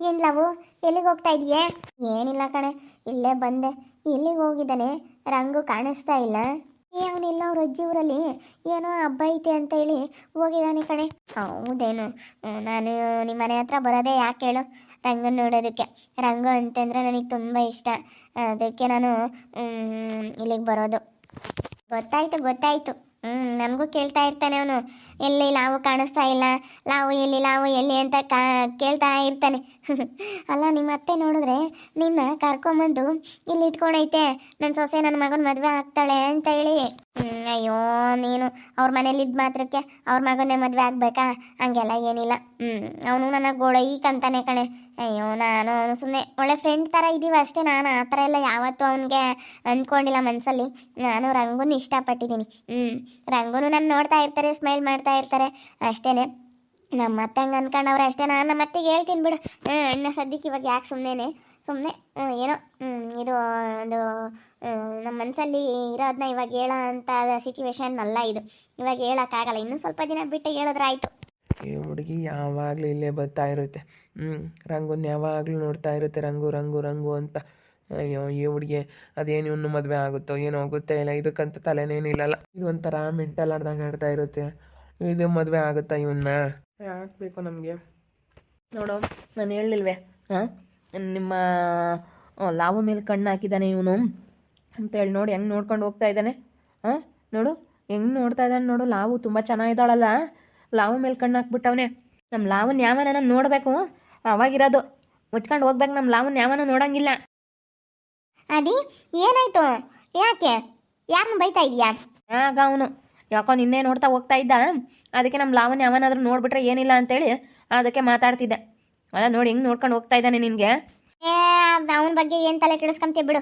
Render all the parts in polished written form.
ಏನು ಲವು, ಎಲ್ಲಿಗೆ ಹೋಗ್ತಾ ಇದೀಯಾ? ಏನಿಲ್ಲ ಕಣೆ, ಇಲ್ಲೇ ಬಂದೆ. ಎಲ್ಲಿಗೆ ಹೋಗಿದ್ದಾನೆ? ರಂಗು ಕಾಣಿಸ್ತಾ ಇಲ್ಲ. ಅವನಿಲ್ಲ ಅವ್ರ ಅಜ್ಜಿ ಊರಲ್ಲಿ ಏನೋ ಹಬ್ಬ ಐತೆ ಅಂತ ಹೇಳಿ ಹೋಗಿದ್ದಾನೆ ಕಣೆ. ಹೌದೇನು? ನಾನು ನಿಮ್ಮ ಮನೆ ಹತ್ರ ಬರೋದೇ ಯಾಕೆ ಹೇಳು, ರಂಗನ ನೋಡೋದಕ್ಕೆ. ರಂಗು ಅಂತಂದರೆ ನನಗೆ ತುಂಬ ಇಷ್ಟ. ಅದಕ್ಕೆ ನಾನು ಇಲ್ಲಿಗೆ ಬರೋದು. ಗೊತ್ತಾಯ್ತು ಗೊತ್ತಾಯ್ತು. ನನಗೂ ಕೇಳ್ತಾ ಇರ್ತಾನೆ ಅವನು, ಎಲ್ಲಿ ಲಾವು ಕಾಣಿಸ್ತಾ ಇಲ್ಲ, ಲಾವು ಎಲ್ಲಿ ಅಂತ ಕೇಳ್ತಾ ಇರ್ತಾನೆ. ಅಲ್ಲ, ನಿಮ್ಮ ಅತ್ತೆ ನೋಡಿದ್ರೆ ನಿನ್ನ ಕರ್ಕೊಂಬಂದು ಇಲ್ಲಿ ಇಟ್ಕೊಂಡೈತೆ, ನನ್ನ ಸೊಸೆ ನನ್ನ ಮಗನ ಮದುವೆ ಆಗ್ತಾಳೆ ಅಂತ ಹೇಳಿ. ಅಯ್ಯೋ ನೀನು ಅವ್ರ ಮನೇಲಿ ಇದ್ದ ಮಾತ್ರಕ್ಕೆ ಅವ್ರ ಮಗನೇ ಮದುವೆ ಆಗ್ಬೇಕಾ? ಹಂಗೆಲ್ಲ ಏನಿಲ್ಲ. ಅವನು ನನ್ನ ಗೋಳೈಕಂತಾನೆ ಕಣೆ. ಅಯ್ಯೋ ನಾನು ಅವನು ಸುಮ್ಮನೆ ಒಳ್ಳೆ ಫ್ರೆಂಡ್ ಥರ ಇದ್ದೀವಿ ಅಷ್ಟೇ. ನಾನು ಆ ಥರ ಎಲ್ಲ ಯಾವತ್ತೂ ಅವನಿಗೆ ಅಂದ್ಕೊಂಡಿಲ್ಲ ಮನಸ್ಸಲ್ಲಿ. ನಾನು ರಂಗುನ ಇಷ್ಟಪಟ್ಟಿದ್ದೀನಿ. ರಂಗುನು ನಾನು ನೋಡ್ತಾ ಇರ್ತಾರೆ, ಸ್ಮೈಲ್ ಮಾಡ್ತಾ ಇರ್ತಾರೆ ಅಷ್ಟೇ. ನಮ್ಮ ಮತ್ತೆ ಹಂಗೆ ಅನ್ಕೊಂಡವ್ರೆ ಅಷ್ಟೇ. ನಾನು ನಮ್ಮ ಅತ್ತೆಗೆ ಹೇಳ್ತೀನಿ ಬಿಡು. ಇನ್ನು ಸದ್ಯಕ್ಕೆ ಇವಾಗ ಯಾಕೆ ಸುಮ್ಮನೆ ಏನೋ ಇದು ಒಂದು ನಮ್ಮ ಮನಸ್ಸಲ್ಲಿ ಇರೋದನ್ನ ಇವಾಗ ಹೇಳೋ ಅಂಥ ಸಿಚುವೇಶನ್ ಅಲ್ಲ ಇದು. ಇವಾಗ ಹೇಳೋಕ್ಕಾಗಲ್ಲ, ಇನ್ನೂ ಸ್ವಲ್ಪ ದಿನ ಬಿಟ್ಟು ಹೇಳಿದ್ರೆ ಆಯಿತು. ಈ ಹುಡುಗಿ ಯಾವಾಗಲೂ ಇಲ್ಲೇ ಬರ್ತಾ ಇರುತ್ತೆ. ರಂಗುನ ಯಾವಾಗಲೂ ನೋಡ್ತಾ ಇರುತ್ತೆ, ರಂಗು ರಂಗು ರಂಗು ಅಂತ. ಅಯ್ಯೋ ಈ ಹುಡುಗಿ ಅದೇನು ಇವನು ಮದುವೆ ಆಗುತ್ತೋ ಏನೋ ಗೊತ್ತೇ ಇಲ್ಲ. ಇದಕ್ಕಂತ ತಲೆನೇನಿಲ್ಲಲ್ಲ. ಇದು ಒಂಥರ ಮೆಂಟಲ್ ಆಡ್ದಂಗೆ ಆಡ್ತಾ ಇರುತ್ತೆ. ಇದು ಮದುವೆ ಆಗುತ್ತಾ ಇವನ್ನ? ಯಾಕೆ ಬೇಕು ನಮಗೆ? ನೋಡು, ನಾನು ಹೇಳಲಿಲ್ವೇ ನಿಮ್ಮ ಲಾವು ಮೇಲೆ ಕಣ್ಣು ಹಾಕಿದ್ದಾನೆ ಇವನು ಅಂತೇಳಿ. ನೋಡಿ ಹೆಂಗೆ ನೋಡ್ಕೊಂಡು ಹೋಗ್ತಾ ಇದ್ದಾನೆ. ನೋಡು ಹೆಂಗೆ ನೋಡ್ತಾ ಇದ್ದಾನೆ ನೋಡು. ಲಾವು ತುಂಬ ಚೆನ್ನಾಗಿದ್ದಾಳಲ್ಲ, ಲಾವು ಮೇಲೆ ಕಣ್ಣು ಹಾಕ್ಬಿಟ್ಟವನೆ. ನಮ್ಮ ಲಾವನ್ ಯಾವನ ನೋಡಬೇಕು, ಅವಾಗಿರೋದು ಮುಚ್ಕೊಂಡು ಹೋಗ್ಬೇಕು. ನಮ್ಮ ಲಾವನ್ ಯಾವನೂ ನೋಡಂಗಿಲ್ಲ. ಅದಿ ಏನಾಯ್ತು? ಯಾಕೆ ಯಾರನ್ನ ಬೈತಾ ಇದೀಯಾ? ಆಗ ಅವನು ಯಾಕೋ ನಿನ್ನೆ ನೋಡ್ತಾ ಹೋಗ್ತಾ ಇದ್ದ, ಅದಕ್ಕೆ ನಮ್ಮ ಲಾವನ್ ಯಾವನಾದ್ರೂ ನೋಡ್ಬಿಟ್ರೆ ಏನಿಲ್ಲ ಅಂತೇಳಿ ಅದಕ್ಕೆ ಮಾತಾಡ್ತಿದ್ದೆ. ಅಲ್ಲ ನೋಡಿ ಹೆಂಗೆ ನೋಡ್ಕೊಂಡು ಹೋಗ್ತಾ ಇದ್ದಾನೆ ನಿನಗೆ. ಅವನ ಬಗ್ಗೆ ಏನು ತಲೆ ಕೆಡಿಸ್ಕೊಂತೀವಿ ಬಿಡು.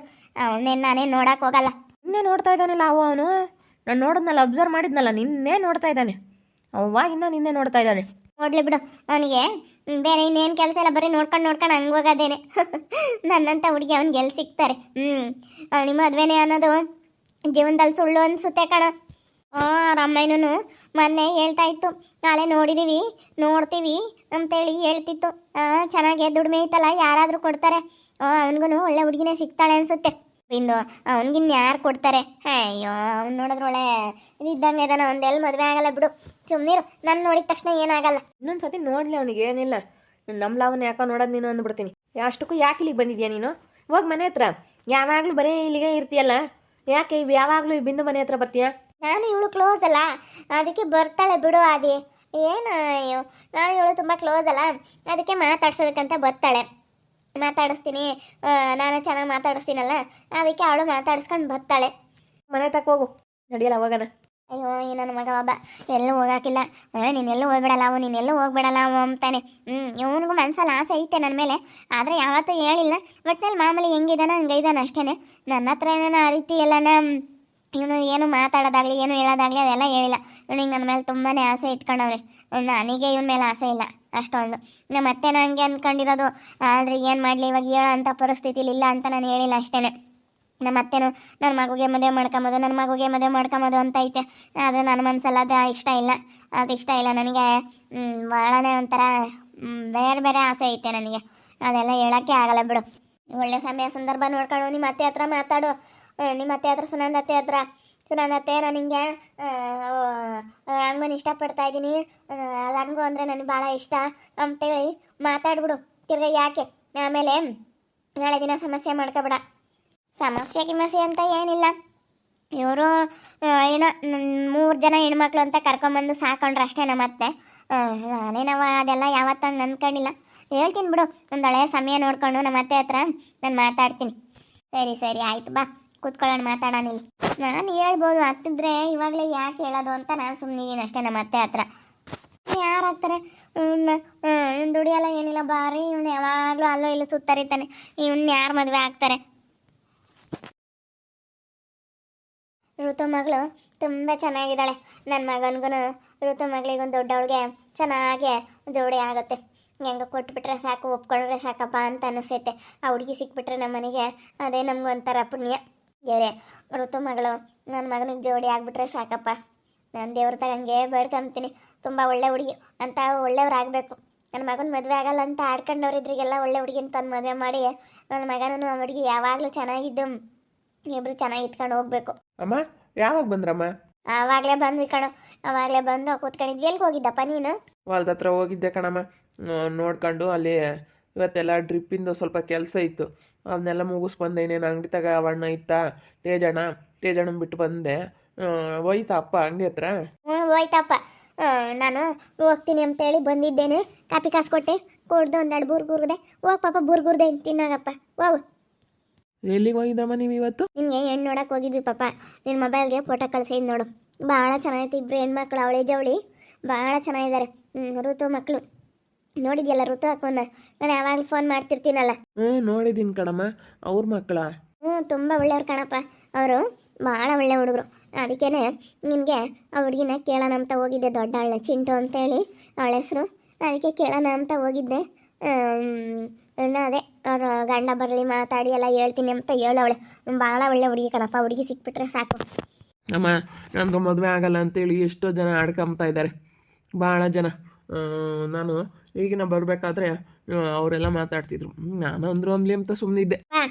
ನಾನೇ ನೋಡಕ್ಕೆ ಹೋಗಲ್ಲ. ನಿನ್ನೆ ನೋಡ್ತಾ ಇದ್ದಾನೆ ಲಾವು. ಅವನು ನಾನು ನೋಡಿದ್ನಲ್ಲ, ಅಬ್ಸರ್ವ್ ಮಾಡಿದ್ನಲ್ಲ, ನಿನ್ನೆ ನೋಡ್ತಾ ಇದ್ದಾನೆ. ಅವಾಗಿಂದ ನಿನ್ನೆ ನೋಡ್ತಾ ಇದ್ದಾನೆ. ನೋಡ್ಲಿ ಬಿಡು, ಅವನಿಗೆ ಬೇರೆ ಇನ್ನೇನು ಕೆಲಸ ಇಲ್ಲ, ಬರೀ ನೋಡ್ಕೊಂಡು ಹಂಗೆ ಹೋಗೋದೇನೆ. ನನ್ನಂಥ ಹುಡುಗಿ ಅವ್ನಿಗೆ ಎಲ್ಲಿ ಸಿಗ್ತಾರೆ? ನಿಮ್ಮ ಮದುವೆನೇ ಅನ್ನೋದು ಜೀವನದಲ್ಲಿ ಸುಳ್ಳು ಅನಿಸುತ್ತೆ ಕಣ. ರಾಮಾಯಣನು ಮೊನ್ನೆ ಹೇಳ್ತಾ ಇತ್ತು, ನಾಳೆ ನೋಡ್ತೀವಿ ಅಂತೇಳಿ ಹೇಳ್ತಿತ್ತು. ಚೆನ್ನಾಗಿ ದುಡಿಮೆ ಐತಲ್ಲ, ಯಾರಾದರೂ ಕೊಡ್ತಾರೆ. ಅವನಿಗೂ ಒಳ್ಳೆ ಹುಡುಗಿನೇ ಸಿಗ್ತಾಳೆ ಅನಿಸುತ್ತೆ. ಇಂದು ಅವನಿಗಿನ್ನು ಯಾರು ಕೊಡ್ತಾರೆ? ಅಯ್ಯೋ ಅವ್ನು ನೋಡಿದ್ರೆ ಒಳ್ಳೆ ಇದ್ದಂಗೆ ಇದಾನ. ಒಂದೆಲ್ಲಿ ಮದುವೆ ಆಗಲ್ಲ ಬಿಡು, ಸುಮ್ಮನಿರು. ನಾನು ನೋಡಿದ ತಕ್ಷಣ ಏನಾಗಲ್ಲ. ಇನ್ನೊಂದು ಸತಿ ನೋಡಲಿ, ಅವನಿಗೆ ಏನಿಲ್ಲ. ನಮ್ಮ ಲಾವನ್ನ ಯಾಕೋ ನೋಡೋದು ನೀನು ಅಂದ್ಬಿಡ್ತೀನಿ. ಅಷ್ಟಕ್ಕೂ ಯಾಕೆ ಇಲ್ಲಿಗೆ ಬಂದಿದ್ಯಾ ನೀನು? ಹೋಗಿ ಮನೆ ಹತ್ರ. ಯಾವಾಗಲೂ ಬರೀ ಇಲ್ಲಿಗೆ ಇರ್ತೀಯಲ್ಲ, ಯಾಕೆ ಯಾವಾಗಲೂ ಈ ಬಿಂದು ಮನೆ ಹತ್ರ ಬರ್ತೀಯಾ? ನಾನು ಇವಳು ಕ್ಲೋಸ್ ಅಲ್ಲ, ಅದಕ್ಕೆ ಬರ್ತಾಳೆ ಬಿಡು. ಅದೇ ಏನು, ನಾನು ಇವಳು ತುಂಬ ಕ್ಲೋಸ್ ಅಲ್ಲ, ಅದಕ್ಕೆ ಮಾತಾಡ್ಸೋದಕ್ಕಂತ ಬರ್ತಾಳೆ. ಮಾತಾಡಿಸ್ತೀನಿ, ನಾನು ಚೆನ್ನಾಗಿ ಮಾತಾಡಿಸ್ತೀನಲ್ಲ, ಅದಕ್ಕೆ ಅವಳು ಮಾತಾಡಿಸ್ಕೊಂಡು ಬರ್ತಾಳೆ. ಮನೆ ತಕ್ಕ ಹೋಗು, ನಡಿಯಲ್ಲ ಹೋಗೋಣ. ಅಯ್ಯೋ ಈ ನನ್ನ ಮಗ ಒಬ್ಬ ಎಲ್ಲೂ ಹೋಗಾಕಿಲ್ಲ. ನೀನೆಲ್ಲೂ ಹೋಗ್ಬಿಡಲ್ಲ ಅವು, ನೀನೆಲ್ಲೂ ಹೋಗ್ಬಿಡಲ್ಲ ಅವು ಅಂತಾನೆ. ಇವನಿಗೂ ಮನ್ಸಲ್ಲಿ ಆಸೆ ಐತೆ ನನ್ನ ಮೇಲೆ, ಆದರೆ ಯಾವತ್ತೂ ಹೇಳಿಲ್ಲ. ಒಟ್ಟಿನಲ್ಲಿ ಮಾಮೂಲಿ ಹೆಂಗಿದಾನ ಹಂಗೆ ಇದ್ದಾನೆ ಅಷ್ಟೇ. ನನ್ನ ಹತ್ರ ಏನೋ ಆ ರೀತಿ ಎಲ್ಲನ ಇವನು ಏನು ಮಾತಾಡೋದಾಗಲಿ ಏನು ಹೇಳೋದಾಗಲಿ ಅದೆಲ್ಲ ಹೇಳಿಲ್ಲ. ಇವನಿಗೆ ನನ್ನ ಮೇಲೆ ತುಂಬಾ ಆಸೆ ಇಟ್ಕೊಂಡವ್ರೆ. ನನಗೆ ಇವನ ಮೇಲೆ ಆಸೆ ಇಲ್ಲ ಅಷ್ಟೊಂದು. ನಮ್ಮ ಅತ್ತೆ ನನಗೆ ಅಂದ್ಕೊಂಡಿರೋದು, ಆದರೆ ಏನು ಮಾಡಲಿ ಇವಾಗ ಹೇಳೋ ಅಂಥ ಪರಿಸ್ಥಿತಿಲಿ ಇಲ್ಲ ಅಂತ ನಾನು ಹೇಳಿಲ್ಲ ಅಷ್ಟೇ. ನಮ್ಮ ಅತ್ತೆನೂ ನನ್ನ ಮಗುಗೆ ಮದುವೆ ಮಾಡ್ಕೊಂಬೋದು ಅಂತ ಐತೆ. ಆದರೆ ನನ್ನ ಮನಸ್ಸಲ್ಲಿ ಅದು ಇಷ್ಟ ಇಲ್ಲ ನನಗೆ. ಭಾಳನೇ ಒಂಥರ ಬೇರೆ ಆಸೆ ಐತೆ ನನಗೆ. ಅದೆಲ್ಲ ಹೇಳೋಕ್ಕೆ ಆಗಲ್ಲ ಬಿಡು. ಒಳ್ಳೆ ಸಮಯ ಸಂದರ್ಭ ನೋಡ್ಕೊಂಡು ನಿಮ್ಮ ಅತ್ತೆ ಹತ್ರ ಮಾತಾಡು. ನಿಮ್ಮ ಅತ್ತೆ ಹತ್ರ ಸುನಂದತ್ತೆ ನಾನು ಹಿಂಗೆ ರಂಗನ ಇಷ್ಟಪಡ್ತಾ ಇದ್ದೀನಿ, ರಂಗು ಅಂದರೆ ನನಗೆ ಭಾಳ ಇಷ್ಟ ಅಂತೇಳಿ ಮಾತಾಡ್ಬಿಡು. ತಿರ್ಗ ಯಾಕೆ ಆಮೇಲೆ ನಾಳೆ ದಿನ ಸಮಸ್ಯೆ ಮಾಡ್ಕೊಬೇಡ. ಸಮಸ್ಯೆ ಅಂತ ಏನಿಲ್ಲ. ಇವರು ಏನೋ 3 ಜನ ಹೆಣ್ಮಕ್ಳು ಅಂತ ಕರ್ಕೊಂಬಂದು ಸಾಕೊಂಡ್ರೆ ಅಷ್ಟೇ ನಮ್ಮ ಅತ್ತೆ. ನಾನೇನವ ಅದೆಲ್ಲ ಯಾವತ್ತಂಗೆ ಅಂದ್ಕೊಂಡಿಲ್ಲ. ಹೇಳ್ತೀನಿ ಬಿಡು, ಒಂದು ಒಳ್ಳೆಯ ಸಮಯ ನೋಡಿಕೊಂಡು ನಮ್ಮ ಅತ್ತೆ ಹತ್ರ ನಾನು ಮಾತಾಡ್ತೀನಿ. ಸರಿ ಆಯಿತು, ಬಾ ಕೂತ್ಕೊಳ್ಳೋಣ, ಮಾತಾಡೋಣ. ಇಲ್ಲಿ ನಾನು ಹೇಳ್ಬೋದು, ಹತ್ತಿದ್ರೆ ಇವಾಗಲೇ ಯಾಕೆ ಹೇಳೋದು ಅಂತ ನಾನು ಸುಮ್ಮನಿದ್ದೀನಿ ಅಷ್ಟೇ. ನಮ್ಮ ಅತ್ತೆ ಹತ್ರ ಯಾರಾಗ್ತಾರೆ? ಇವ್ನು ದುಡಿಯಲ್ಲ ಏನಿಲ್ಲ, ಬಾರಿ ಇವನು ಯಾವಾಗಲೂ ಅಲ್ಲೋ ಇಲ್ಲೂ ಸುತ್ತರಿತಾನೆ. ಇವನ್ನ ಯಾರು ಮದುವೆ ಆಗ್ತಾರೆ? ಋತು ಮಗಳು ತುಂಬ ಚೆನ್ನಾಗಿದ್ದಾಳೆ. ನನ್ನ ಮಗನಿಗೂ ಋತು ಮಗಳಿಗೊಂದು ದೊಡ್ಡವಳಿಗೆ ಚೆನ್ನಾಗಿ ಜೋಡಿ ಆಗುತ್ತೆ. ಹೆಂಗೆ ಕೊಟ್ಬಿಟ್ರೆ ಸಾಕು, ಒಪ್ಕೊಂಡ್ರೆ ಸಾಕಪ್ಪ ಅಂತ ಅನಿಸ್ತೈತೆ. ಆ ಹುಡುಗಿ ಸಿಕ್ಬಿಟ್ರೆ ನಮ್ಮ ಮನೆಗೆ ಅದೇ ನಮಗೊಂಥರ ಪುಣ್ಯ. ದೇವ್ರೆ, ಋತು ಮಗಳು ನನ್ನ ಮಗನಿಗೆ ಜೋಡಿ ಆಗಿಬಿಟ್ರೆ ಸಾಕಪ್ಪ. ನಾನು ದೇವ್ರ ತಗಂಗೆ ಬೇಡ್ಕೊಂತೀನಿ. ತುಂಬ ಒಳ್ಳೆ ಹುಡುಗಿ ಅಂತ ಒಳ್ಳೆಯವ್ರಾಗಬೇಕು ನನ್ನ ಮಗನ ಮದುವೆ ಆಗಲ್ಲ ಅಂತ ಆಡ್ಕೊಂಡವ್ರಿದ್ರಿಗೆಲ್ಲ ಒಳ್ಳೆ ಹುಡುಗಿನ ತಂದು ಮದುವೆ ಮಾಡಿ ನನ್ನ ಮಗನೂ ಆ ಹುಡುಗಿ ಯಾವಾಗಲೂ ಚೆನ್ನಾಗಿದ್ದು ಇಬ್ಬರು ಚೆನ್ನಾಗಿ ಇಟ್ಕೊಂಡು ಹೋಗ್ಬೇಕು. ಅಮ್ಮ ಯಾವಾಗ ಬಂದ್ರಮ್ಮ? ಆವಾಗಲೇ ಬಂದ್ವಿ ಕಣೋ, ಆವಾಗಲೇ ಬಂದು ಕೂತ್ಕೊಂಡಿದ್ವಿ. ಎಲ್ಲಿಗೆ ಹೋಗಿದ್ದಪ್ಪ ನೀನು? ಹೊಲ್ದ ಹತ್ರ ಹೋಗಿದ್ದೆ ಕಣಮ್ಮ. ನೋಡ್ಕೊಂಡು ಅಲ್ಲಿ ಇವತ್ತೆಲ್ಲ ಡ್ರಿಪ್ಪಿಂದು ಸ್ವಲ್ಪ ಕೆಲಸ ಇತ್ತು, ಅದನ್ನೆಲ್ಲ ಮುಗಿಸ್ಬಂದೆ. ಇನ್ನೇನು ಅಂಗಡಿ ತಗ ಅವಣ್ಣ ಇತ್ತಾ ತೇಜಣ್ಣನ ಬಿಟ್ಟು ಬಂದೆ. ಹೋಯ್ತಾ ಅಪ್ಪ ಅಂಗಡಿ ಹತ್ರ? ಹ್ಞೂ ಹೋಯ್ತಪ್ಪ. ನಾನು ಹೋಗ್ತೀನಿ ಅಂತೇಳಿ ಬಂದಿದ್ದೇನೆ. ಕಾಪಿ ಕಾಸು ಕೊಟ್ಟೆ, ಕೊಡ್ದು ಒಂದೆರಡು ಬೂರ್ಗುರ್ದೆ. ಹೋಗಿ ಪಾಪ ಬೂರ್ಗುರ್ದೆ ತಿನ್ನಾಗಪ್ಪ. ಹೋಗು. ಎಲ್ಲಿಗೆ ಹೋಗಿದ್ರಮ್ಮ ನೀವು ಇವತ್ತು? ನಿನಗೆ ಹೆಣ್ಣು ನೋಡಕ್ಕೆ ಹೋಗಿದ್ವಿ ಪಾಪ. ನಿನ್ನ ಮೊಬೈಲ್ಗೆ ಫೋಟೋ ಕಳಿಸಿದ್ ನೋಡು, ಭಾಳ ಚೆನ್ನಾಗಿತ್ತು. ಇಬ್ಬರು ಹೆಣ್ಮಕ್ಳು ಅವಳಿ ಜವಳಿ ಭಾಳ ಚೆನ್ನಾಗಿದ್ದಾರೆ. ಋತು ಮಕ್ಕಳು ನೋಡಿದ್ಯಲ್ಲ, ಋತು ಹಾಕೊಂಡ ನಾನು ಯಾವಾಗಲೂ ಫೋನ್ ಮಾಡ್ತಿರ್ತೀನಲ್ಲ. ನೋಡಿದ್ದೀನಿ ಕಣಮ್ಮ. ಅವ್ರ ಮಕ್ಕಳ? ತುಂಬ ಒಳ್ಳೆಯವ್ರು ಕಣಪ್ಪ ಅವರು, ಭಾಳ ಒಳ್ಳೆ ಹುಡುಗರು. ಅದಕ್ಕೇ ನಿನಗೆ ಆ ಹುಡುಗಿನ ಕೇಳೋಣ ಅಂತ ಹೋಗಿದ್ದೆ. ದೊಡ್ಡ ಅವಳ ಚಿಂಟು ಅಂತೇಳಿ ಅವಳ ಹೆಸರು. ಅದಕ್ಕೆ ಕೇಳೋಣ ಅಂತ ಹೋಗಿದ್ದೆ. ಅದೇ ಅವ್ರ ಗಂಡ ಬರಲಿ ಮಾತಾಡಿ ಎಲ್ಲ ಹೇಳ್ತೀನಿ ಅಂತ ಹೇಳವಳೆ. ಭಾಳ ಒಳ್ಳೆ ಹುಡುಗಿ ಕಣಪ್ಪ, ಹುಡುಗಿ ಸಿಕ್ಬಿಟ್ರೆ ಸಾಕು. ಅಮ್ಮ ನನಗೂ ಮದುವೆ ಆಗಲ್ಲ ಅಂತೇಳಿ ಎಷ್ಟೋ ಜನ ಆಡ್ಕೊಂಬ್ತಾ ಇದ್ದಾರೆ, ಭಾಳ ಜನ. ನಾನು ಈಗಿನ ಬರಬೇಕಾದ್ರೆ ಅವರೆಲ್ಲ ಮಾತಾಡ್ತಿದ್ರು. ನಾನು ಅಂದ್ರು ಅಂಬ್ಲಿ ಅಂತ ಸುಮ್ಮನಿದ್ದೆ.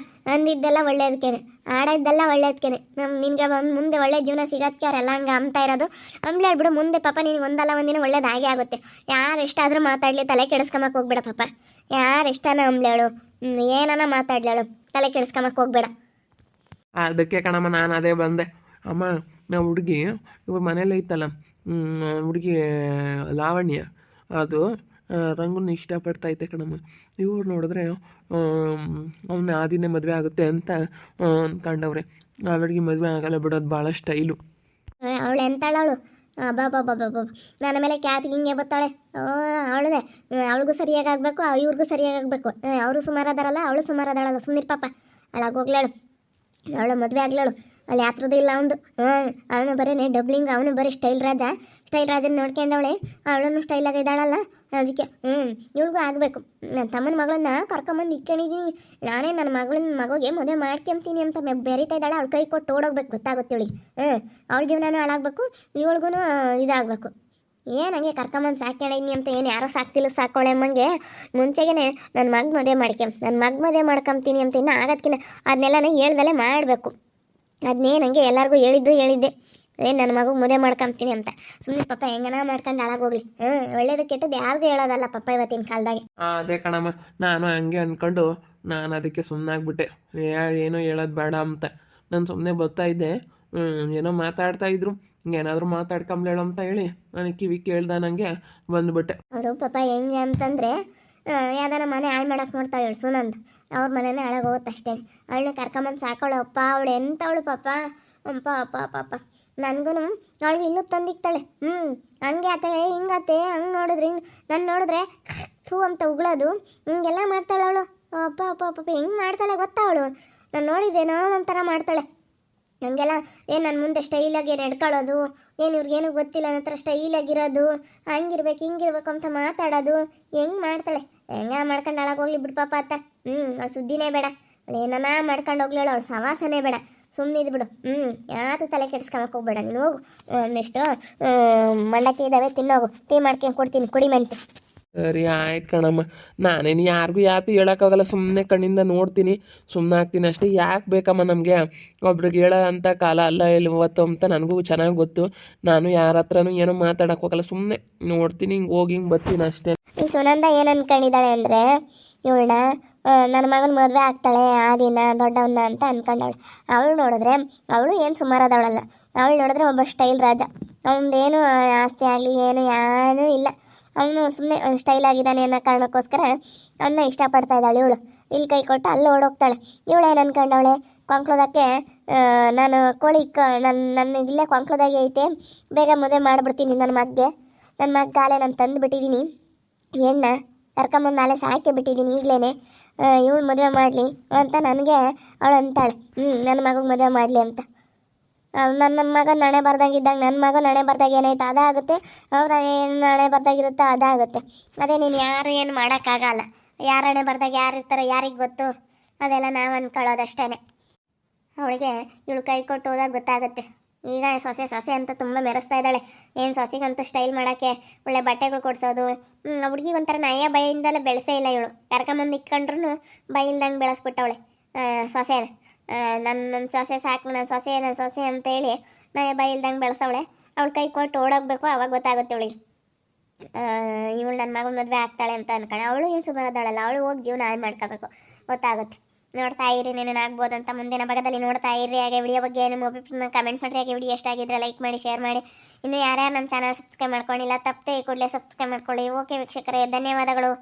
ಅಂದಿದ್ದೆಲ್ಲ ಒಳ್ಳೇದಕ್ಕೇನೆ, ಆಡೋದೆಲ್ಲ ಒಳ್ಳೇದಕ್ಕೇನೆ. ನಿನಗೆ ಮುಂದೆ ಒಳ್ಳೆ ಜೀವನ ಸಿಗೋದಕ್ಕೆ ಅವರೆಲ್ಲ ಹಂಗೆ ಅಂಬ್ತಾ ಇರೋದು. ಅಂಬ್ಲಿ ಹೇಳ್ಬಿಡು, ಮುಂದೆ ಪಾಪ ನಿನಗೆ ಒಂದಲ್ಲ ಒಂದಿನ ಒಳ್ಳೇದು ಹಾಗೆ ಆಗುತ್ತೆ. ಯಾರು ಎಷ್ಟಾದರೂ ಮಾತಾಡಲಿ ತಲೆ ಕೆಡಿಸ್ಕೊಂಬಕ್ಕೆ ಹೋಗ್ಬೇಡ ಪಾಪ. ಯಾರು ಎಷ್ಟಾನ ಅಂಬ್ಲಿ ಹೇಳು, ಏನಾನ ಮಾತಾಡ್ಲಿ ಹೇಳು, ತಲೆ ಕೆಡಿಸ್ಕೊಂಬಕ್ಕೆ ಹೋಗ್ಬೇಡ. ಅದಕ್ಕೆ ಕಣಮ್ಮ ನಾನು ಅದೇ ಬಂದೆ. ಅಮ್ಮ ನಾವು ಹುಡುಗಿ ಇವ್ರ ಮನೇಲಿ ಐತಲ್ಲ, ಹುಡುಗಿ ಲಾವಣ್ಯ, ಅದು ರಂಗುನ ಇಷ್ಟಪಡ್ತೈತೆ ಕಣಮ್ಮ. ಇವ್ರು ನೋಡಿದ್ರೆ ಅವನ ಆದಿನೇ ಮದುವೆ ಆಗುತ್ತೆ ಅಂತ ಅಂದ್ಕೊಂಡವ್ರೆ. ಆ ಹುಡುಗಿ ಮದುವೆ ಆಗಲ್ಲ ಬಿಡೋದು, ಭಾಳ ಸ್ಟೈಲು. ಅವಳು ಎಂತಾಳವಳು, ಬಾಬಾ ನನ್ನ ಮೇಲೆ ಕ್ಯಾತ್ ಹಿಂಗೆ ಬತ್ತಾಳೆ. ಅವಳದೇ, ಅವಳಿಗೂ ಸರಿಯಾಗಿ ಆಗಬೇಕು, ಇವ್ರಿಗೂ ಸರಿಯಾಗಿ ಆಗಬೇಕು. ಅವರು ಸುಮಾರು ಅದಾರಲ್ಲ, ಅವಳು ಸುಮಾರು ಅದಾಳಲ್ಲ, ಸುಮ್ಮನಿರ್ ಪಾಪ. ಅಳಾಗೋಗ್ಲೇಳು, ಅವಳು ಮದುವೆ ಆಗ್ಲೇಳು. ಅಲ್ಲಿ ಯಾತ್ರದ್ದು ಇಲ್ಲ ಅವನು. ಅವನು ಬರೀ ಡಬ್ಲಿಂಗ್, ಅವನು ಬರೀ ಸ್ಟೈಲ್ ರಾಜನ ನೋಡ್ಕೊಂಡವಳೆ. ಅವಳನ್ನು ಸ್ಟೈಲಾಗಿ ಇದ್ದಾಳಲ್ಲ, ಅದಕ್ಕೆ ಇವಳಿಗೂ ಆಗಬೇಕು. ನನ್ನ ತಮ್ಮನ ಮಗಳನ್ನ ಕರ್ಕೊಂಬಂದು ಇಕ್ಕೊಂಡಿದ್ದೀನಿ ನಾನೇ. ನನ್ನ ಮಗುಗೆ ಮದುವೆ ಮಾಡ್ಕೊಂತೀನಿ ಅಂತ ಬೆರಿತಾ ಇದ್ದಾಳೆ. ಅವಳು ಕೈ ಕೊಟ್ಟು ಓಡೋಗ್ಬೇಕು, ಗೊತ್ತಾಗುತ್ತೆ ಇವಳಿಗೆ. ಅವಳ ಜೀವನನೂ ಹಾಳಾಗಬೇಕು, ಇವಳಿಗೂ ಇದಾಗಬೇಕು. ಏನು ಹಂಗೆ ಕರ್ಕೊಂಬಂದು ಸಾಕೊಂಡಿನಿ ಅಂತ ಏನು ಯಾರೋ ಸಾಕ್ತಿಲ್ಲ ಸಾಕೋಳೆ ಅಮ್ಮಂಗೆ. ಮುಂಚೆಗೆ ನನ್ನ ಮಗ ಮದುವೆ ಮಾಡ್ಕೊಂತೀನಿ ಅಂತ ಇನ್ನೂ ಆಗೋದ್ಕಿನ್ನ ಅದನ್ನೆಲ್ಲ ಹೇಳ್ದಲ್ಲೇ ಮಾಡಬೇಕು. ಅದನ್ನೇನು ಹಂಗೆ ಎಲ್ಲರಿಗೂ ಹೇಳಿದ್ದೆ, ಏನು ನನ್ನ ಮಗು ಮದುವೆ ಮಾಡ್ಕೊಂತೀನಿ ಅಂತ. ಸುಮ್ಮನೆ ಪಾಪ ಹೆಂಗನ ಮಾಡ್ಕೊಂಡು ಹಾಳಾಗೋಗ್ಲಿ. ಒಳ್ಳೇದು ಕೆಟ್ಟದ್ದು ಯಾರಿಗೂ ಹೇಳೋದಲ್ಲ ಪಾಪ ಇವತ್ತಿನ ಕಾಲದಾಗೆ. ಅದೇ ಕಣಮ್ಮ, ನಾನು ಹಂಗೆ ಅಂದ್ಕೊಂಡು ನಾನು ಅದಕ್ಕೆ ಸುಮ್ಮನಾಗ್ಬಿಟ್ಟೆ. ಏನೋ ಹೇಳೋದು ಬೇಡ ಅಂತ ನಾನು ಸುಮ್ಮನೆ ಬರ್ತಾಯಿದ್ದೆ. ಏನೋ ಮಾತಾಡ್ತಾಯಿದ್ರು, ಏನಾದರೂ ಮಾತಾಡ್ಕೊಂಬ್ಲೇಳು ಅಂತ ಹೇಳಿ ನನಗೆ ಕಿವಿ ಕೇಳ್ದ, ನನಗೆ ಬಂದುಬಿಟ್ಟೆ. ಅವರು ಪಾಪ ಹೆಂಗೆ ಅಂತಂದರೆ ಯಾವ್ದಾರ ಮನೆ ಹಾಳು ಮಾಡಕ್ಕೆ ನೋಡ್ತಾಳೆ ಹೇಳಿ ಸುನಂದ್. ಅವ್ರ ಮನೆಯೇ ಹಾಳಾಗೋಗುತ್ತೆ ಅಷ್ಟೇ. ಅವಳನ್ನ ಕರ್ಕೊಂಬಂದು ಸಾಕೋಳು ಅಪ್ಪ. ಅವಳು ಎಂಥವಳು ಪಾಪ, ಪಾಪ ನನಗೂ ಅವಳಿಗೆ ಇಲ್ಲೂ ತಂದಿಕ್ತಾಳೆ. ಹಂಗೆ ಆತ ಹಿಂಗಾತೆ, ಹಂಗೆ ನೋಡಿದ್ರೆ ನಾನು ನೋಡಿದ್ರೆ ಥೂ ಅಂತ ಉಗಳೋದು, ಹಿಂಗೆಲ್ಲ ಮಾಡ್ತಾಳೆ ಅವಳು. ಪಾಪ ಹೆಂಗೆ ಮಾಡ್ತಾಳೆ ಗೊತ್ತಾ ಅವಳು. ನಾನು ನೋಡಿದ್ರೇನೋ ಒಂಥರ ಮಾಡ್ತಾಳೆ. ಹಂಗೆಲ್ಲ ಏನು ನನ್ನ ಮುಂದೆ ಸ್ಟೈಲಾಗಿ ನಡ್ಕೊಳ್ಳೋದು, ಏನು ಇವ್ರಿಗೇನು ಗೊತ್ತಿಲ್ಲ ನನ್ನ ಹತ್ರ ಸ್ಟೈಲಾಗಿರೋದು, ಹಂಗಿರ್ಬೇಕು ಹಿಂಗಿರ್ಬೇಕು ಅಂತ ಮಾತಾಡೋದು, ಹೆಂಗೆ ಮಾಡ್ತಾಳೆ. ಹೆಂಗ ಮಾಡ್ಕೊಂಡು ಹಾಳಾಗೋಗ್ಲಿ ಬಿಡು ಪಾಪ ಅತ್ತ. ಅವಳು ಸುದ್ದಿನೇ ಬೇಡ, ಅವಳು ಏನನ್ನ ಮಾಡ್ಕೊಂಡು ಹೋಗ್ಲೇಳು, ಅವಳು ಸವಾಸನೇ ಬೇಡ, ಸುಮ್ಮನೆ ಇದ್ಬಿಡು. ಯಾತು ತಲೆ ಕೆಡಿಸ್ಕೊಂಬಕ್ಕೆ ಹೋಗ್ಬೇಡ ನೀನು. ಹೋಗು, ಒಂದಿಷ್ಟು ಮಂಡಕ್ಕಿ ಇದ್ದಾವೆ ತಿನ್ನೋಗು, ಟೀ ಮಾಡ್ಕೊಂಡು ಕೊಡ್ತೀನಿ ಕುಡಿಮೆಂತೆ. ಸರಿ ಆಯ್ತು ಕಣಮ್ಮ. ನಾನೇನು ಯಾರಿಗೂ ಯಾತು ಹೇಳೋಕ್ಕಾಗಲ್ಲ, ಸುಮ್ಮನೆ ಕಣ್ಣಿಂದ ನೋಡ್ತೀನಿ, ಸುಮ್ಮನೆ ಆಗ್ತೀನಿ ಅಷ್ಟೇ. ಯಾಕೆ ಬೇಕಮ್ಮ ನಮಗೆ, ಒಬ್ರಿಗೆ ಹೇಳೋ ಅಂಥ ಕಾಲ ಅಲ್ಲ ಇವತ್ತು ಅಂತ ನನಗೂ ಚೆನ್ನಾಗಿ ಗೊತ್ತು. ನಾನು ಯಾರ ಹತ್ರನೂ ಏನೋ ಮಾತಾಡೋಕೆ ಹೋಗಲ್ಲ, ಸುಮ್ಮನೆ ನೋಡ್ತೀನಿ, ಹಿಂಗೆ ಹೋಗಿ ಹಿಂಗೆ ಬರ್ತೀನಿ ಅಷ್ಟೇ. ಈ ಸುನಂದ ಏನು ಅಂದ್ಕೊಂಡಿದ್ದಾಳೆ ಅಂದರೆ ಇವಳನ್ನ ನನ್ನ ಮಗನ ಮದುವೆ ಆಗ್ತಾಳೆ ಆ ದಿನ ದೊಡ್ಡವನ್ನ ಅಂತ ಅಂದ್ಕೊಂಡವಳು. ಅವಳು ನೋಡಿದ್ರೆ ಅವಳು ಏನು ಸುಮಾರದವಳಲ್ಲ. ಅವಳು ನೋಡಿದ್ರೆ ಒಬ್ಬ ಸ್ಟೈಲ್ ರಾಜ. ಅವನದೇನು ಆಸ್ತಿ ಆಗಲಿ ಏನೂ ಇಲ್ಲ. ಅವನು ಸುಮ್ಮನೆ ಸ್ಟೈಲ್ ಆಗಿದ್ದಾನೆ ಅನ್ನೋ ಕಾರಣಕ್ಕೋಸ್ಕರ ಅವನ್ನ ಇಷ್ಟಪಡ್ತಾ ಇದ್ದಾಳೆ ಇವಳು. ಇಲ್ಲಿ ಕೈ ಕೊಟ್ಟು ಅಲ್ಲಿ ಓಡೋಗ್ತಾಳೆ. ಇವಳೇನು ಅಂದ್ಕೊಂಡವಳೆ, ಕೊಂಕ್ಳೋದಕ್ಕೆ ನಾನು ಕೋಳಿ ನನ್ನ ಇಲ್ಲೇ ಕೊಂಕ್ಳೋದಾಗೆ ಐತೆ, ಬೇಗ ಮದುವೆ ಮಾಡಿಬಿಡ್ತೀನಿ ನನ್ನ ಮಗ್ಗಾಲೆ ನಾನು ತಂದು ಬಿಟ್ಟಿದ್ದೀನಿ, ಹೆಣ್ಣ ಕರ್ಕೊಂಬಂದು ನಾಳೆ ಸಾಕೆ ಬಿಟ್ಟಿದ್ದೀನಿ ಈಗಲೇ, ಇವಳು ಮದುವೆ ಮಾಡಲಿ ಅಂತ ನನಗೆ ಅವಳು ಅಂತಾಳೆ. ನನ್ನ ಮಗಗೆ ಮದುವೆ ಮಾಡಲಿ ಅಂತ. ನನ್ನ ಮಗ ನಣೆ ಬರ್ದಾಗಿದ್ದಾಗ ನನ್ನ ಮಗ ನಣೆ ಬರ್ದಾಗ ಏನಾಯ್ತು ಅದಾಗುತ್ತೆ, ಅವ್ರ ಏನು ನಣೆ ಬರ್ದಾಗಿರುತ್ತೋ ಅದಾಗುತ್ತೆ. ಅದೇ ನೀನು ಯಾರು ಏನು ಮಾಡೋಕ್ಕಾಗಲ್ಲ. ಯಾರ ಹಣೆ ಬರ್ದಾಗ ಯಾರು ಇರ್ತಾರೆ ಯಾರಿಗೆ ಗೊತ್ತು, ಅದೆಲ್ಲ ನಾವು ಅಂದ್ಕೊಳ್ಳೋದಷ್ಟೇ. ಅವಳಿಗೆ ಇವಳು ಕೈ ಕೊಟ್ಟು ಹೋದಾಗ ಗೊತ್ತಾಗುತ್ತೆ ಈಗ ಸೊಸೆ ಸೊಸೆ ಅಂತ ತುಂಬ ಮೆರೆಸ್ತಾ ಇದ್ದಾಳೆ. ಏನು ಸೊಸೆಗಂತೂ ಸ್ಟೈಲ್ ಮಾಡೋಕ್ಕೆ ಒಳ್ಳೆ ಬಟ್ಟೆಗಳು ಕೊಡ್ಸೋದು. ಹುಡುಗಿ ಒಂಥರ ನಯ ಬೈಯಿಂದಲೇ ಬೆಳೆಸೇ ಇಲ್ಲ ಇವಳು. ಕರ್ಕೊಂಬಂದು ಇಕ್ಕೊಂಡ್ರು ಬೈಲ್ದಂಗೆ ಬೆಳೆಸ್ಬಿಟ್ಟವಳೆ ಸೊಸೆನ. ನನ್ನ ಸೊಸೆ ಸಾಕು, ನನ್ನ ಸೊಸೆ ಅಂತೇಳಿ ನಯ ಬೈಲ್ದಂಗೆ ಬೆಳೆಸವಳೆ. ಅವಳ ಕೈ ಕೊಟ್ಟು ಓಡೋಗ್ಬೇಕು, ಅವಾಗ ಗೊತ್ತಾಗುತ್ತೆ ಅವಳಿಗೆ ಇವಳು ನನ್ನ ಮಗನ ಮದುವೆ ಆಗ್ತಾಳೆ ಅಂತ ಅನ್ಕೊಂಡೆ. ಅವಳು ಏನು ಸುಮಾರದಾಳಲ್ಲ, ಅವಳು ಹೋಗಿ ಜೀವನ ಹಾಳು ಮಾಡ್ಕೋಬೇಕು, ಗೊತ್ತಾಗುತ್ತೆ. ನೋಡ್ತಾ ಇರಿ, ನೀನು ಆಗ್ಬೋದಂತ ಮುಂದಿನ ಭಾಗದಲ್ಲಿ ನೋಡ್ತಾ ಇರಿ. ಹಾಗೆ ವಿಡಿಯೋ ಬಗ್ಗೆ ನಿಮ್ಮ ಒಪಿನಿಯನ್ ಕಮೆಂಟ್ ಮಾಡಿರಿ. ಹಾಗೆ ವಿಡಿಯೋ ಎಷ್ಟಾಗಿದ್ರೆ ಲೈಕ್ ಮಾಡಿ, ಶೇರ್ ಮಾಡಿ. ಇನ್ನು ಯಾರ್ಯಾರು ನಮ್ಮ ಚಾನಲ್ ಸಬ್ಸ್ಕ್ರೈಬ್ ಮಾಡ್ಕೊಂಡಿಲ್ಲ ತಪ್ಪದೆ ಕೂಡಲೇ ಸಬ್ಸ್ಕ್ರೈಬ್ ಮಾಡ್ಕೊಳ್ಳಿ. ಓಕೆ ವೀಕ್ಷಕರೇ, ಧನ್ಯವಾದಗಳು.